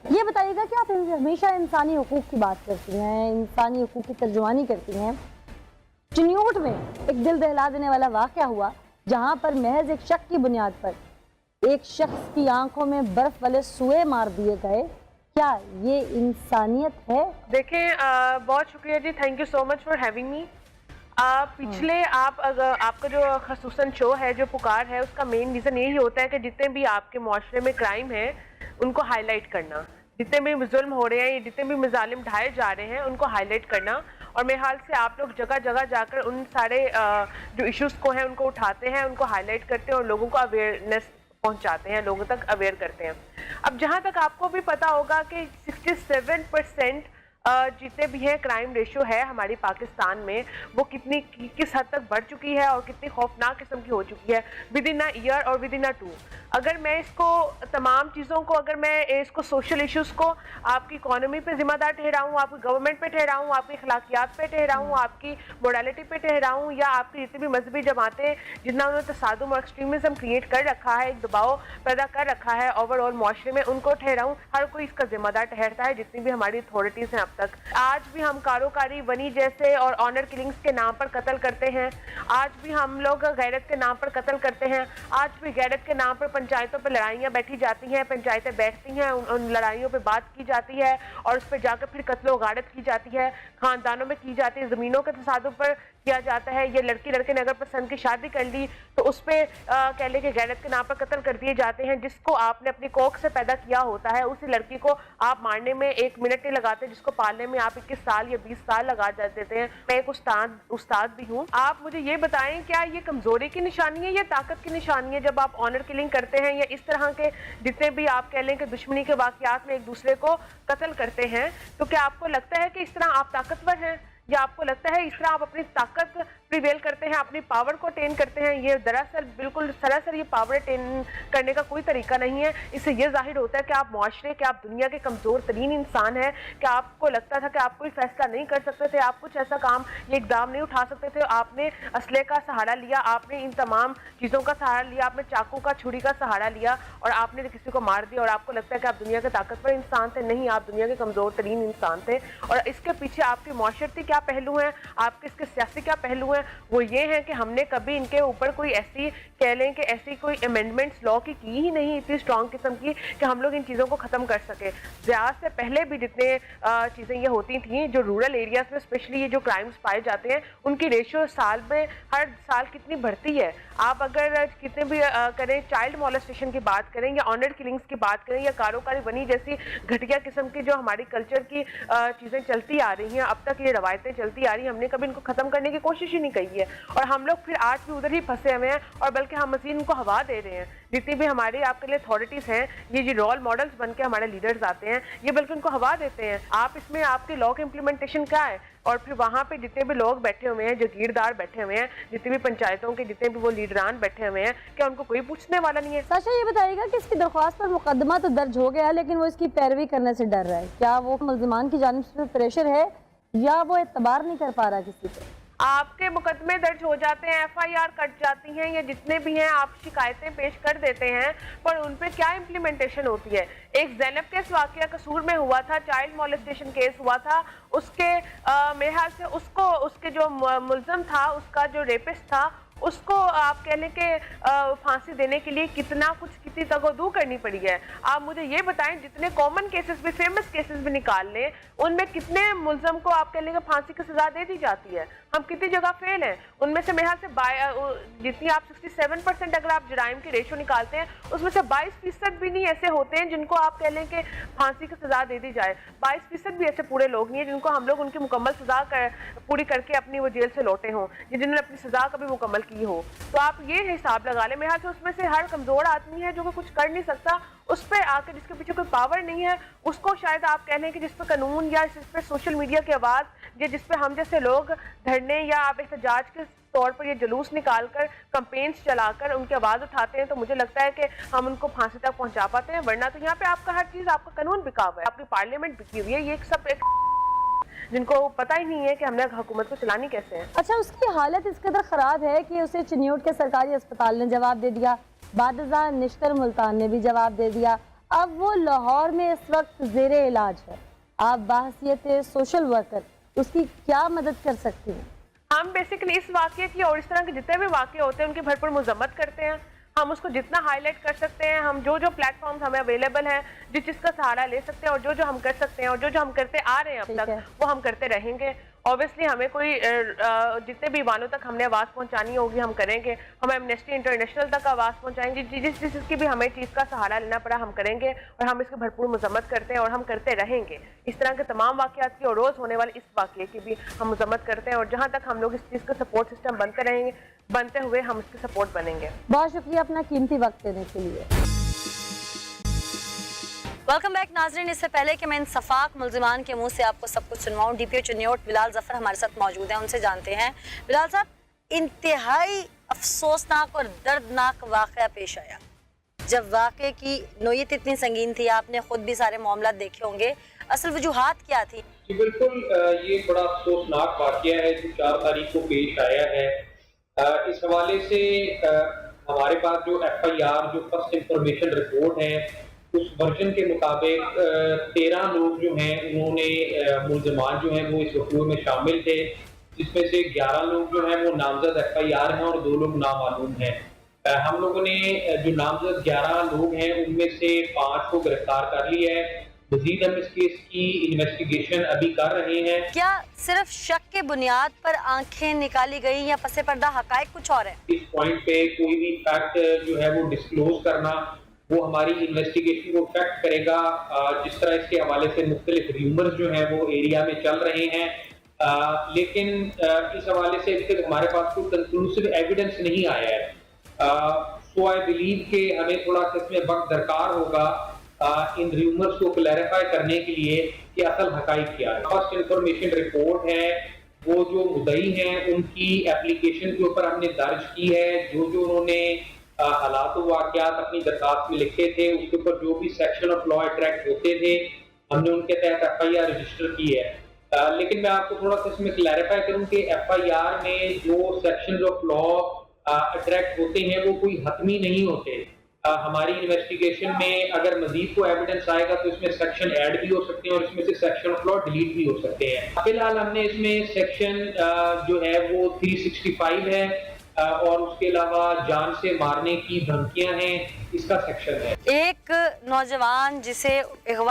یہ بتائیے گا کہ آپ ہمیشہ انسانی حقوق کی بات کرتی ہیں، انسانی حقوق کی ترجمانی کرتی ہیں، چنیوٹ میں ایک دل دہلا دینے والا واقعہ ہوا جہاں پر محض ایک شک کی بنیاد پر ایک شخص کی آنکھوں میں برف والے سوئے مار دیے گئے، کیا یہ انسانیت ہے؟ دیکھیں بہت شکریہ جی، thank you so much for having me. پچھلے آپ کا جو خصوصاً شو ہے جو پکار ہے، اس کا مین ریزن یہی ہوتا ہے کہ جتنے بھی آپ کے معاشرے میں کرائم ہیں ان کو ہائی لائٹ کرنا، جتنے بھی ظلم ہو رہے ہیں، جتنے بھی مظالم ڈھائے جا رہے ہیں ان کو ہائی لائٹ کرنا، اور میرے حال سے آپ لوگ جگہ جگہ جا کر ان سارے جو ایشوز کو ہیں ان کو اٹھاتے ہیں، ان کو ہائی لائٹ کرتے ہیں اور لوگوں کو اویئرنیس پہنچاتے ہیں، لوگوں تک اویئر کرتے ہیں۔ اب جہاں تک آپ کو بھی پتا ہوگا کہ 67% جتنے بھی ہیں کرائم ریشو ہے ہماری پاکستان میں، وہ کس حد تک بڑھ چکی ہے اور کتنی خوفناک قسم کی ہو چکی ہے ود ان ایئر اور ود ان 2۔ اگر میں اس کو تمام چیزوں کو، اگر میں اس کو سوشل ایشوز کو آپ کی اکانومی پہ ذمہ دار ٹھہراؤں، آپ کی گورنمنٹ پہ ٹھہراؤں، آپ کی اخلاقیات پہ ٹھہراؤں، آپ کی موڈیلٹی پہ ٹھہراؤں، یا آپ کی جتنی بھی مذہبی جماعتیں جتنا انہوں نے تصادم اور ایکسٹریمزم کریٹ کر رکھا ہے، ایک دباؤ پیدا کر رکھا ہے اوور آل معاشرے میں، ان کو ٹھہراؤں، ہر کوئی اس کا ذمہ دار ٹھہرتا ہے، جتنی بھی ہماری اتھارٹیز ہیں اب تک۔ آج بھی ہم کاروکاری ونی جیسے اور آنر کلنگز کے نام پر قتل کرتے ہیں، آج بھی ہم لوگ غیرت کے نام پر قتل کرتے ہیں، آج بھی غیرت کے نام پر پنچایتوں پہ لڑائیاں بیٹھی جاتی ہیں، پنچایتیں بیٹھتی ہیں، ان لڑائیوں پہ بات کی جاتی ہے اور اس پہ جا کر پھر قتل و غارت کی جاتی ہے، خاندانوں میں کی جاتی ہے، زمینوں کے تصادم پر کیا جاتا ہے، یہ لڑکی لڑکے نے اگر پسند کی شادی کر لی تو اس پہ کہہ لیں کہ غیرت کے نام پر قتل کر دیے جاتے ہیں، جس کو آپ نے اپنی کوکھ سے پیدا کیا ہوتا ہے اسی لڑکی کو آپ مارنے میں 1 منٹ نہیں لگاتے، جس کو پالنے میں آپ 21 سال یا 20 سال لگا دیتے ہیں۔ میں ایک استاد بھی ہوں۔ آپ مجھے یہ بتائیں کیا یہ کمزوری کی نشانی ہے یا طاقت کی نشانی ہے جب آپ آنر کلنگ کرتے ہیں یا اس طرح کے جتنے بھی آپ کہہ لیں کہ دشمنی کے واقعات میں ایک دوسرے کو قتل کرتے ہیں، تو کیا آپ کو لگتا ہے کہ اس طرح آپ طاقتور ہیں، یا آپ کو لگتا ہے اس طرح آپ اپنی طاقت پریویل کرتے ہیں، اپنی پاور کو اٹین کرتے ہیں؟ یہ دراصل بالکل سراسر یہ پاور اٹین کرنے کا کوئی طریقہ نہیں ہے۔ اس سے یہ ظاہر ہوتا ہے کہ آپ معاشرے کے، آپ دنیا کے کمزور ترین انسان ہیں، کہ آپ کو لگتا تھا کہ آپ کوئی فیصلہ نہیں کر سکتے تھے، آپ کچھ ایسا کام یہ اقدام نہیں اٹھا سکتے تھے، آپ نے اسلحے کا سہارا لیا، آپ نے ان تمام چیزوں کا سہارا لیا، آپ نے چاقو کا، چھری کا سہارا لیا اور آپ نے کسی کو مار دیا، اور آپ کو لگتا ہے کہ آپ دنیا کے طاقتور انسان تھے۔ نہیں، آپ دنیا کے کمزور ترین انسان تھے، اور اس کے پیچھے آپ کے معاشرتی کیا پہلو ہیں، آپ کے اس کے سیاسی کیا پہلو ہیں؟ وہ یہ ہیں کہ ہم نے کبھی ان کے اوپر کوئی ایسی کہہ لیں کہ ایسی کوئی امینڈمنٹس لا کی ہی نہیں اتنی اسٹرانگ قسم کی کہ ہم لوگ ان چیزوں کو ختم کر سکے۔ زیاد سے پہلے بھی جتنے چیزیں یہ ہوتی تھیں، جو رورل ایریاز میں اسپیشلی یہ جو کرائمز پائے جاتے ہیں، ان کی ریشو سال میں ہر سال کتنی بڑھتی ہے۔ آپ اگر کتنے بھی کریں، چائلڈ مولسٹیشن کی بات کریں یا آنر کلنگز کی بات کریں یا کاروکاری بنی جیسی گھٹیا قسم کی جو ہماری کلچر کی چیزیں چلتی آ رہی ہیں، اب تک یہ روایتیں چلتی آ رہی ہیں، ہم نے کبھی ان کو ختم کرنے کی کوشش ہی نہیں کی ہے، اور ہم لوگ پھر آج بھی ادھر ہی پھنسے ہوئے ہیں، اور بلکہ ہم مزید ان کو ہوا دے رہے ہیں۔ جتنی بھی ہماری آپ کے لیے اتھارٹیز ہیں، یہ رول ماڈلز بن کے ہمارے لیڈرز آتے ہیں، یہ بلکہ ان کو ہوا دیتے ہیں۔ آپ اس میں آپ کی لا کی امپلیمنٹیشن کیا ہے؟ اور پھر وہاں پہ جتنے بھی لوگ بیٹھے ہوئے ہیں، جاگیردار بیٹھے ہوئے ہیں، جتنی بھی پنچایتوں کے جتنے بھی وہ لیڈران بیٹھے ہوئے ہیں، کیا ان کو کوئی پوچھنے والا نہیں ہے؟ ساشا، یہ بتائیے گا کہ اس کی درخواست پر مقدمہ تو درج ہو گیا لیکن وہ اس کی پیروی کرنے سے ڈر رہا ہے، کیا وہ ملزمان کی جانب سے پریشر ہے یا وہ اعتبار نہیں کر پا رہا کسی پہ؟ آپ کے مقدمے درج ہو جاتے ہیں، ایف آئی آر کٹ جاتی ہیں، یا جتنے بھی ہیں آپ شکایتیں پیش کر دیتے ہیں، پر ان پہ کیا امپلیمنٹیشن ہوتی ہے؟ ایک زینب کیس واقعہ قصور میں ہوا تھا، چائلڈ مولسٹیشن کیس ہوا تھا، اس کے میرے خیال سے اس کے جو ملزم تھا، اس کا جو ریپسٹ تھا، اس کو آپ کہہ لیں کہ پھانسی دینے کے لیے کتنی تگ و دو کرنی پڑی ہے۔ آپ مجھے یہ بتائیں، جتنے کامن کیسز بھی، فیمس کیسز بھی نکال لیں، ان میں کتنے ملزم کو آپ کہہ لیں کہ پھانسی کی سزا دے دی جاتی ہے؟ ہم کتنی جگہ فیل ہیں؟ ان میں سے میرے خیال سے جتنی آپ 67% اگر آپ جرائم کی ریشو نکالتے ہیں، اس میں سے 22% بھی نہیں ایسے ہوتے ہیں جن کو آپ کہہ لیں کہ پھانسی کی سزا دے دی جائے۔ 22% بھی ایسے پورے لوگ نہیں ہیں جن کو ہم لوگ ان کی مکمل سزا پوری کر کے اپنی وہ جیل سے لوٹے ہوں، جنہوں نے اپنی سزا کبھی مکمل کی ہو۔ تو آپ یہ حساب لگا لیں، میرے خیال سے اس میں سے ہر کمزور آدمی ہے جو کہ کچھ کر نہیں سکتا، اس پہ آ کے جس کے پیچھے کوئی پاور نہیں ہے، اس کو شاید آپ کہہ لیں کہ جس پہ قانون یا جس پہ سوشل میڈیا کی آواز یا جس پہ ہم جیسے لوگ دھرنے یا آپ احتجاج کے طور پر یہ جلوس نکال کر، کمپینز چلا کر ان کی آواز اٹھاتے ہیں، تو مجھے لگتا ہے کہ ہم ان کو پھانسی تک پہنچا پاتے ہیں، ورنہ تو یہاں پہ آپ کا ہر چیز، آپ کا قانون بکا ہوا ہے، آپ کی پارلیمنٹ بکی ہوئی ہے، یہ سب جن کو پتہ ہی نہیں ہے کہ ہم نے حکومت کو چلانی کیسے ہے۔ اچھا، اس کی حالت اس قدر خراب ہے کہ اسے چنیوٹ کے سرکاری اسپتال نے جواب دے دیا، بعد ازاں نشتر ملتان نے بھی جواب دے دیا، اب وہ لاہور میں اس وقت زیر علاج ہے. آپ بحیثیت سوشل ورکر اس کی کیا مدد کر سکتی ہیں؟ ہم بیسیکلی اس واقعے کی اور اس طرح کے جتنے بھی واقعے ہوتے ہیں ان کی بھرپور مذمت کرتے ہیں. ہم اس کو جتنا ہائی لائٹ کر سکتے ہیں, ہم جو پلیٹ فارمز ہمیں اویلیبل ہیں, جس چیز کا سہارا لے سکتے ہیں, اور جو ہم کر سکتے ہیں, اور جو ہم کرتے آ رہے ہیں اب تک, وہ ہم کرتے رہیں گے. اوبیسلی ہمیں کوئی جتنے بھی ایوانوں تک ہم نے آواز پہنچانی ہوگی ہم کریں گے. ہم ایمنسٹی انٹرنیشنل تک آواز پہنچائیں گے. جس کی بھی ہمیں چیز کا سہارا لینا پڑا ہم کریں گے, اور ہم اس کی بھرپور مذمت کرتے ہیں اور ہم کرتے رہیں گے. اس طرح کے تمام واقعات کی اور روز ہونے والے اس واقعے کی بھی ہم مذمت کرتے ہیں, اور جہاں تک ہم لوگ اس چیز کا سپورٹ سسٹم بنتے ہوئے ہم اس کے سپورٹ بنیں گے. بہت شکریہ اپنا قیمتی وقت دینے کے لیے. ویلکم بیک ناظرین. اس سے پہلے کہ میں ان صفاق ملزمان کے منہ سے آپ کو سب کچھ سنواؤں, ڈی پی او چنیوٹ بلال ظفر ہمارے ساتھ موجود ہیں, ان سے جانتے ہیں. بلال صاحب, انتہائی افسوسناک اور دردناک واقعہ پیش آیا. جب واقعے کی نوعیت اتنی سنگین تھی, آپ نے خود بھی سارے معاملات دیکھے ہوں گے, اصل وجوہات کیا تھی؟ جی بالکل, یہ بڑا افسوسناک واقعہ ہے جو 4 تاریخ کو پیش آیا ہے. اس حوالے سے ہمارے پاس جو ایف آئی آر, جو فرسٹ انفارمیشن رپورٹ ہے, اس ورژن کے مطابق 13 لوگ جو ہیں انہوں نے ملزمان جو ہیں وہ اس وقوع میں شامل تھے, جس میں سے 11 لوگ جو ہیں وہ نامزد ایف آئی آر ہیں اور 2 لوگ نامعلوم ہیں. ہم لوگوں نے جو نامزد 11 لوگ ہیں ان میں سے 5 کو گرفتار کر لیا ہے. مزید ہم اس کیس کی انویسٹیگیشن ابھی کر رہے ہیں. کیا صرف شک کے بنیاد پر آنکھیں نکالی گئی یا پس پردہ حقائق کچھ اور ہیں؟ اس پوائنٹ پہ کوئی بھی فیکٹ جو ہے وہ ڈسکلوز کرنا وہ ہماری انویسٹیگیشن کو افیکٹ کرے گا. جس طرح اس کے حوالے سے مختلف ریومرز جو ہیں وہ ایریا میں چل رہے ہیں, لیکن اس حوالے سے ابھی تک ہمارے پاس کوئی کنکلوسیو ایویڈنس نہیں آیا ہے. سو آئی بلیو کہ ہمیں تھوڑا اس میں وقت درکار ہوگا ان ریومرز کو کلیریفائی کرنے کے لیے کہ اصل حقائق کیا ہے. فرسٹ انفارمیشن رپورٹ ہے وہ جو مدعی ہیں ان کی اپلیکیشن کے اوپر ہم نے درج کی ہے, جو انہوں نے حالات و واقعات اپنی درخواست میں لکھے تھے اس کے اوپر جو بھی سیکشن آف لا اٹریکٹ ہوتے تھے ہم نے ان کے تحت ایف آئی آر رجسٹر کی ہے. لیکن میں آپ کو تھوڑا سا اس میں کلیریفائی کروں کہ ایف آئی آر میں جو سیکشن آف لا اٹریکٹ ہوتے ہیں وہ کوئی حتمی نہیں ہوتے. ہماری انویسٹیگیشن میں اگر مزید کو ایویڈنس آئے گا تو اس میں سیکشن ایڈ بھی ہو سکتے ہیں اور اس میں سے سیکشن آف لا ڈیلیٹ بھی ہو سکتے ہیں. فی الحال ہم نے اس میں سیکشن جو ہے وہ 365 ہے اور اس کے علاوہ جان سے مارنے کی دھمکیاں ہیں, اس کا سیکشن ہے. ایک نوجوان جسے اغوا